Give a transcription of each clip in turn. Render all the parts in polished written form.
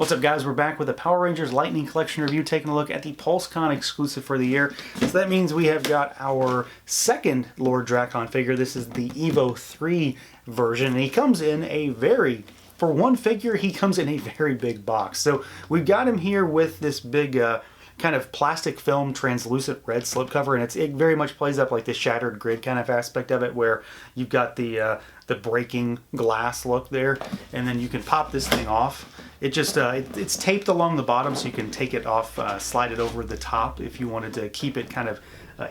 What's up, guys? We're back with a Power Rangers Lightning Collection review, taking a look at the PulseCon exclusive for the year. So that means we have got our second Lord Drakkon figure. This is the EVO 3 version, and he comes in a very, for one figure, he comes in a very big box. So we've got him here with this big kind of plastic film translucent red slipcover, and it very much plays up like the shattered grid kind of aspect of it, where you've got the breaking glass look there, and then you can pop this thing off. It just it's taped along the bottom, so you can take it off, slide it over the top if you wanted to keep it kind of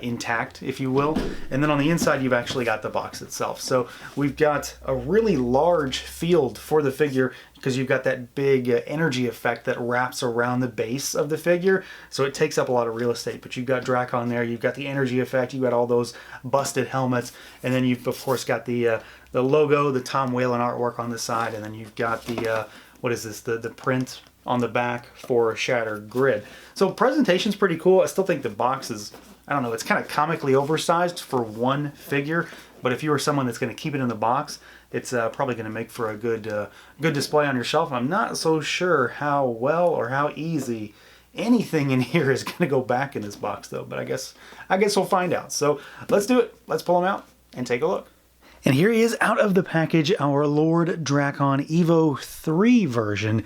intact, if you will. And then on the inside, you've actually got the box itself. So we've got a really large field for the figure, because you've got that big energy effect that wraps around the base of the figure, so it takes up a lot of real estate. But you've got Drakkon there, you've got the energy effect, you've got all those busted helmets, and then you've of course got the logo, the Tom Whalen artwork on the side, and then you've got the what is this, the print on the back for a shattered grid. So presentation's pretty cool. I still think the box is, I don't know, it's kind of comically oversized for one figure, but if you were someone that's going to keep it in the box, it's probably going to make for a good display on your shelf. I'm not so sure how well or how easy anything in here is going to go back in this box, though. But I guess we'll find out. So let's do it. Let's pull him out and take a look. And here he is out of the package, our Lord Drakkon EVO 3 version.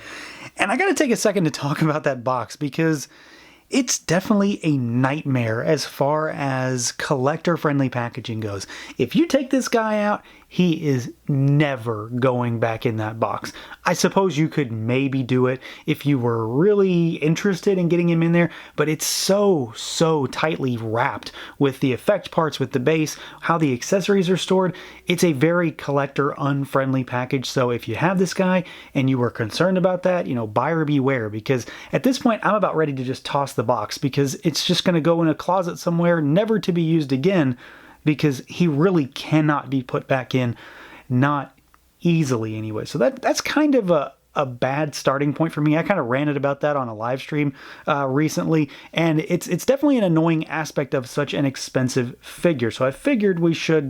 And I got to take a second to talk about that box, because it's definitely a nightmare as far as collector-friendly packaging goes. If you take this guy out, he is never going back in that box. I suppose you could maybe do it if you were really interested in getting him in there, but it's so tightly wrapped with the effect parts, with the base, how the accessories are stored. It's a very collector-unfriendly package, so if you have this guy and you were concerned about that, you know, buyer beware, because at this point I'm about ready to just toss the box, because it's just going to go in a closet somewhere, never to be used again, because he really cannot be put back in, not easily anyway. So that's kind of a bad starting point for me. I kind of ranted about that on a live stream recently, and it's definitely an annoying aspect of such an expensive figure. So I figured we should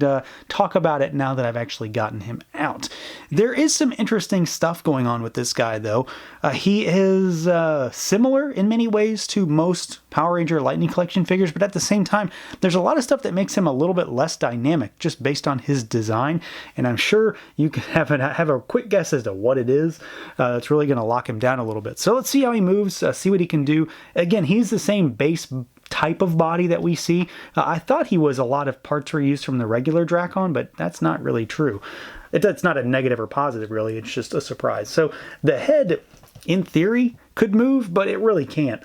talk about it now that I've actually gotten him out. There is some interesting stuff going on with this guy, though. He is similar in many ways to most Power Ranger Lightning Collection figures, but at the same time, there's a lot of stuff that makes him a little bit less dynamic just based on his design, and I'm sure you can have a quick guess as to what it is. It's really going to lock him down a little bit. So let's see how he moves, see what he can do. Again, he's the same base type of body that we see. I thought he was a lot of parts reused from the regular Drakkon, but that's not really true. It's not a negative or positive, really. It's just a surprise. So the head, in theory, could move, but it really can't.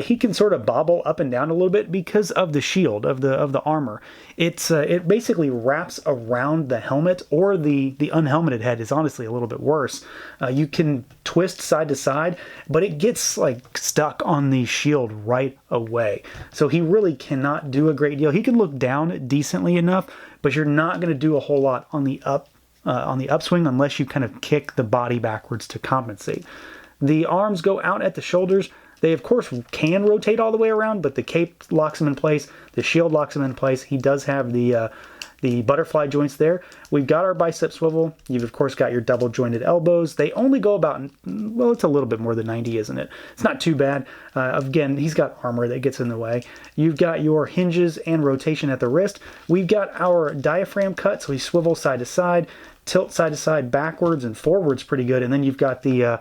He can sort of bobble up and down a little bit because of the shield, of the armor. It basically wraps around the helmet, or the unhelmeted head is honestly a little bit worse. You can twist side to side, but it gets like stuck on the shield right away. So he really cannot do a great deal. He can look down decently enough, but you're not going to do a whole lot on the upswing unless you kind of kick the body backwards to compensate. The arms go out at the shoulders. They, of course, can rotate all the way around, but the cape locks them in place. The shield locks them in place. He does have the butterfly joints there. We've got our bicep swivel. You've, of course, got your double jointed elbows. They only go about, well, it's a little bit more than 90, isn't it? It's not too bad. Again, he's got armor that gets in the way. You've got your hinges and rotation at the wrist. We've got our diaphragm cut, so he swivels side to side, tilt side to side, backwards and forwards pretty good. And then you've got the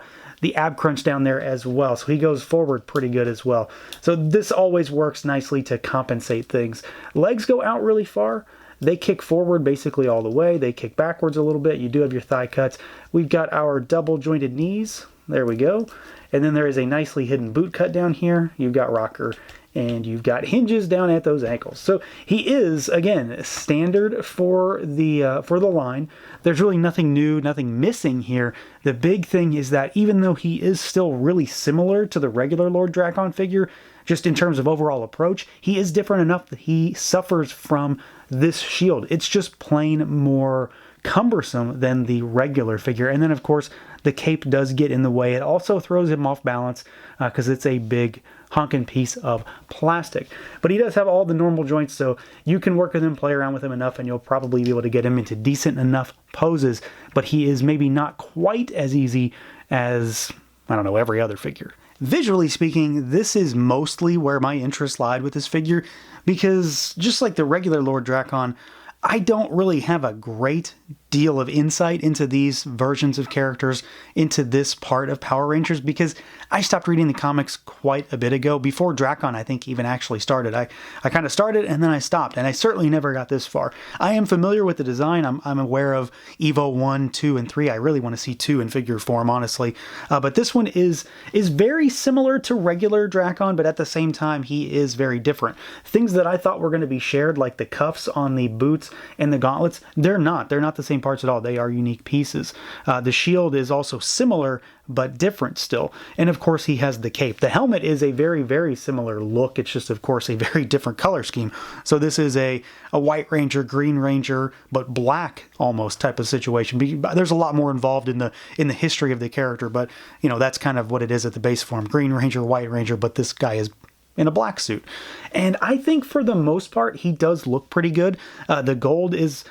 ab crunch down there as well, so he goes forward pretty good as well. So this always works nicely to compensate things. Legs go out really far. They kick forward basically all the way. They kick backwards a little bit. You do have your thigh cuts. We've got our double jointed knees. There we go. And then there is a nicely hidden boot cut down here. You've got rocker, and you've got hinges down at those ankles. So he is, again, standard for the line. There's really nothing new, nothing missing here. The big thing is that even though he is still really similar to the regular Lord Drakkon figure, just in terms of overall approach, he is different enough that he suffers from this shield. It's just plain more cumbersome than the regular figure. And then, of course, the cape does get in the way. It also throws him off balance because it's a big honking piece of plastic. But he does have all the normal joints, so you can work with him, play around with him enough, and you'll probably be able to get him into decent enough poses. But he is maybe not quite as easy as I don't know, every other figure. Visually speaking, this is mostly where my interests lied with this figure, because just like the regular Lord Drakkon, I don't really have a great deal of insight into these versions of characters, into this part of Power Rangers, because I stopped reading the comics quite a bit ago. Before Drakkon, I think, even actually started. I kind of started and then I stopped, and I certainly never got this far. I am familiar with the design. I'm aware of EVO 1, 2, and 3. I really want to see 2 in figure form, honestly. But this one is very similar to regular Drakkon, but at the same time, he is very different. Things that I thought were going to be shared, like the cuffs on the boots and the gauntlets, they're not. They're not the same parts at all. They are unique pieces. The shield is also similar, but different still. And of course, he has the cape. The helmet is a very, very similar look. It's just, of course, a very different color scheme. So this is a White Ranger, Green Ranger, but black almost type of situation. There's a lot more involved in the history of the character, but you know, that's kind of what it is at the base form. Green Ranger, White Ranger, but this guy is in a black suit. And I think for the most part, he does look pretty good. The gold is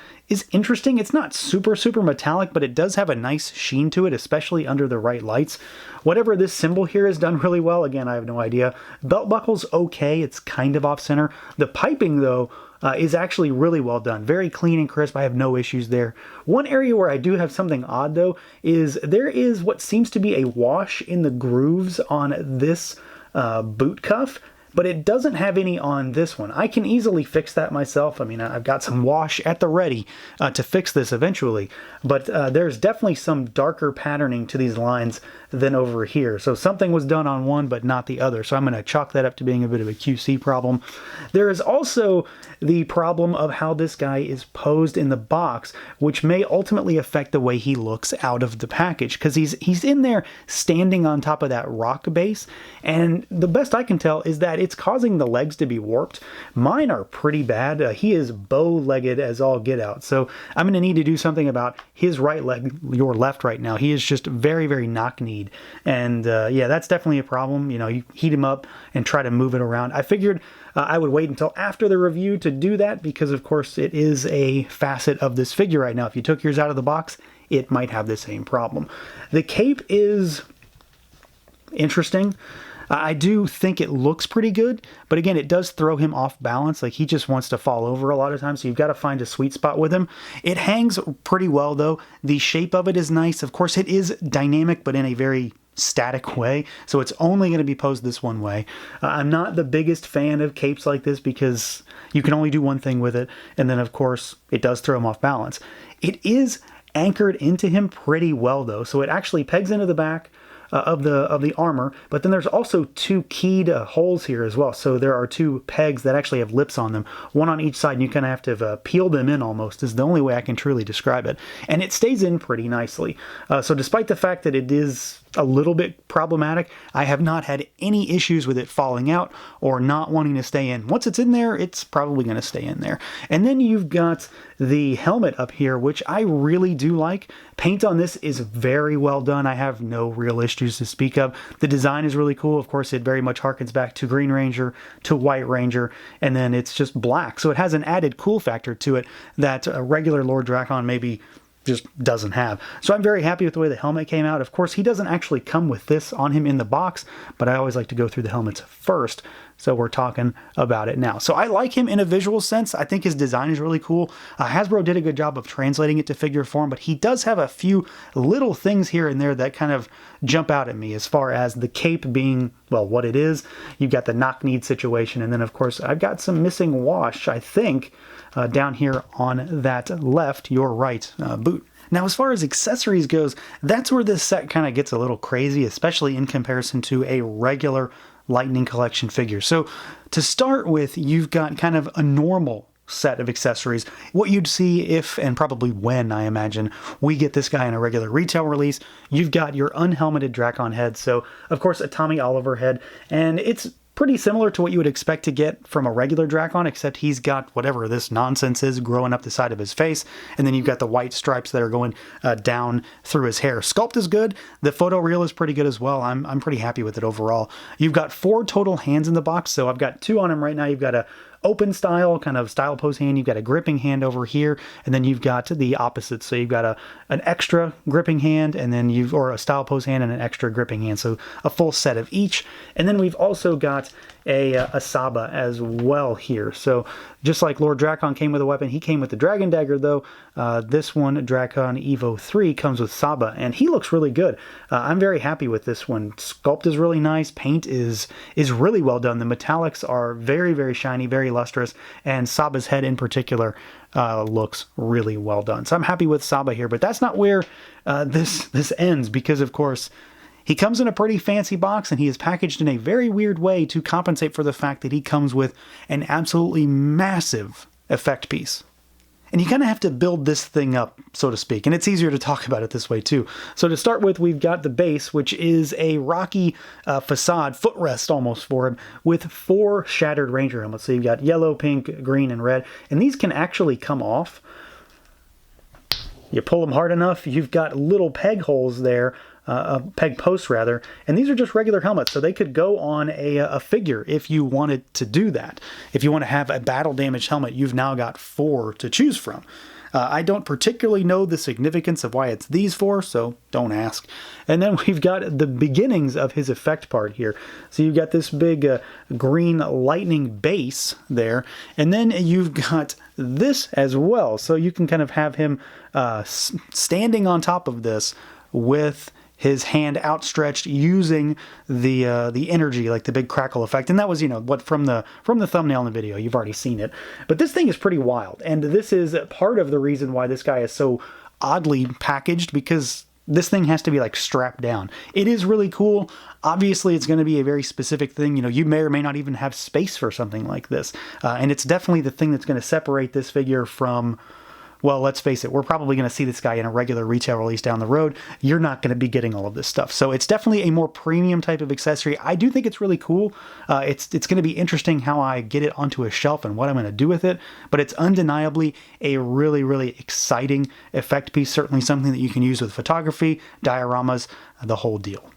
interesting. It's not super, super metallic, but it does have a nice sheen to it, especially under the right lights. Whatever this symbol here is done really well. Again, I have no idea. Belt buckle's okay. It's kind of off center. The piping, though, is actually really well done. Very clean and crisp. I have no issues there. One area where I do have something odd, though, is there is what seems to be a wash in the grooves on this boot cuff, but it doesn't have any on this one. I can easily fix that myself. I mean, I've got some wash at the ready to fix this eventually, but there's definitely some darker patterning to these lines than over here. So something was done on one, but not the other. So I'm going to chalk that up to being a bit of a QC problem. There is also the problem of how this guy is posed in the box, which may ultimately affect the way he looks out of the package, because he's in there standing on top of that rock base, and the best I can tell is that it's causing the legs to be warped. Mine are pretty bad. He is bow-legged as all get out, so I'm going to need to do something about his right leg, your left right now. He is just very, very knock-kneed, and yeah, that's definitely a problem. You know, you heat him up and try to move it around. I figured I would wait until after the review to do that, because of course it is a facet of this figure right now. If you took yours out of the box, it might have the same problem. The cape is interesting. I do think it looks pretty good, but again, it does throw him off balance. Like, he just wants to fall over a lot of times, so you've got to find a sweet spot with him. It hangs pretty well, though. The shape of it is nice. Of course, it is dynamic, but in a very static way, so it's only going to be posed this one way. I'm not the biggest fan of capes like this because you can only do one thing with it, and then, of course, it does throw him off balance. It is anchored into him pretty well, though, so it actually pegs into the back of the armor, but then there's also two keyed holes here as well. So there are two pegs that actually have lips on them, one on each side, and you kind of have to peel them in almost, is the only way I can truly describe it. And it stays in pretty nicely. So despite the fact that it is a little bit problematic, I have not had any issues with it falling out or not wanting to stay in. Once it's in there, it's probably going to stay in there. And then you've got the helmet up here, which I really do like. Paint on this is very well done. I have no real issues to speak of. The design is really cool. Of course, it very much harkens back to Green Ranger, to White Ranger, and then it's just black. So it has an added cool factor to it that a regular Lord Drakkon maybe just doesn't have. So I'm very happy with the way the helmet came out. Of course, he doesn't actually come with this on him in the box, but I always like to go through the helmets first. So we're talking about it now. So I like him in a visual sense. I think his design is really cool. Hasbro did a good job of translating it to figure form, but he does have a few little things here and there that kind of jump out at me, as far as the cape being, well, what it is. You've got the knock-kneed situation, and then of course I've got some missing wash, I think, down here on that left, your right boot. Now, as far as accessories goes, that's where this set kind of gets a little crazy, especially in comparison to a regular Lightning Collection figure. So to start with, you've got kind of a normal set of accessories. What you'd see if, and probably when, I imagine, we get this guy in a regular retail release. You've got your unhelmeted Drakkon head, so of course a Tommy Oliver head, and it's pretty similar to what you would expect to get from a regular Drakkon, except he's got whatever this nonsense is growing up the side of his face, and then you've got the white stripes that are going down through his hair. Sculpt is good. The photoreal is pretty good as well. I'm pretty happy with it overall. You've got 4 total hands in the box, so I've got 2 on him right now. You've got a open style, kind of style pose hand. You've got a gripping hand over here, and then you've got the opposite. So you've got an extra gripping hand, and then or a style pose hand and an extra gripping hand. So a full set of each. And then we've also got a Saba as well here. So just like Lord Drakkon came with a weapon, he came with the Dragon Dagger, though. This one, Drakkon EVO 3, comes with Saba, and he looks really good. I'm very happy with this one. Sculpt is really nice. Paint is really well done. The metallics are very, very shiny, very lustrous, and Saba's head in particular looks really well done. So I'm happy with Saba here, but that's not where this ends, because, of course, he comes in a pretty fancy box, and he is packaged in a very weird way to compensate for the fact that he comes with an absolutely massive effect piece. And you kind of have to build this thing up, so to speak, and it's easier to talk about it this way too. So to start with, we've got the base, which is a rocky facade, footrest almost for him, with 4 shattered Ranger helmets. So you've got yellow, pink, green, and red, and these can actually come off. You pull them hard enough, you've got little peg holes there, peg posts rather, and these are just regular helmets, so they could go on a figure if you wanted to do that. If you want to have a battle damaged helmet, you've now got 4 to choose from. I don't particularly know the significance of why it's these 4, so don't ask. And then we've got the beginnings of his effect part here. So you've got this big green lightning base there, and then you've got this as well. So you can kind of have him standing on top of this with his hand outstretched, using the energy, like the big crackle effect. And that was, what from the thumbnail in the video. You've already seen it. But this thing is pretty wild, and this is part of the reason why this guy is so oddly packaged, because this thing has to be like strapped down. It is really cool. Obviously, it's going to be a very specific thing. You may or may not even have space for something like this. And it's definitely the thing that's going to separate this figure from, well, let's face it, we're probably going to see this guy in a regular retail release down the road. You're not going to be getting all of this stuff. So it's definitely a more premium type of accessory. I do think it's really cool. It's going to be interesting how I get it onto a shelf and what I'm going to do with it. But it's undeniably a really, really exciting effect piece. Certainly something that you can use with photography, dioramas, the whole deal.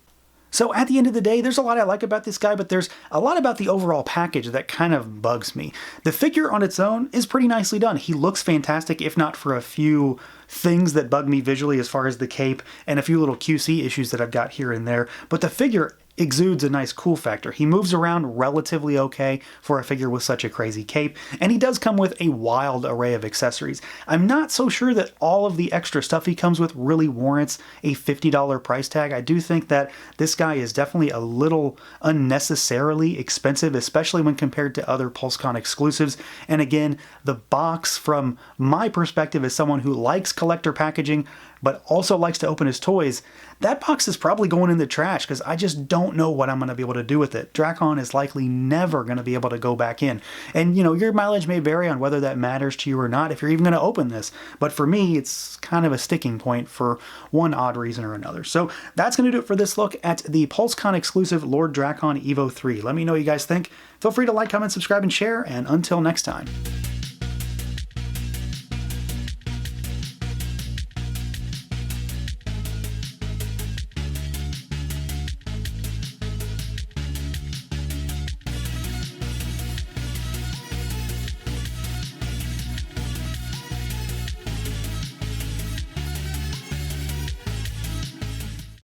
So at the end of the day, there's a lot I like about this guy, but there's a lot about the overall package that kind of bugs me. The figure on its own is pretty nicely done. He looks fantastic, if not for a few things that bug me visually as far as the cape and a few little QC issues that I've got here and there. But the figure exudes a nice cool factor. He moves around relatively okay for a figure with such a crazy cape, and he does come with a wild array of accessories. I'm not so sure that all of the extra stuff he comes with really warrants a $50 price tag. I do think that this guy is definitely a little unnecessarily expensive, especially when compared to other PulseCon exclusives. And again, the box, from my perspective as someone who likes collector packaging but also likes to open his toys, that box is probably going in the trash, because I just don't know what I'm going to be able to do with it. Drakkon is likely never going to be able to go back in. And, your mileage may vary on whether that matters to you or not, if you're even going to open this. But for me, it's kind of a sticking point for one odd reason or another. So that's going to do it for this look at the PulseCon exclusive Lord Drakkon EVO 3. Let me know what you guys think. Feel free to like, comment, subscribe, and share, and until next time.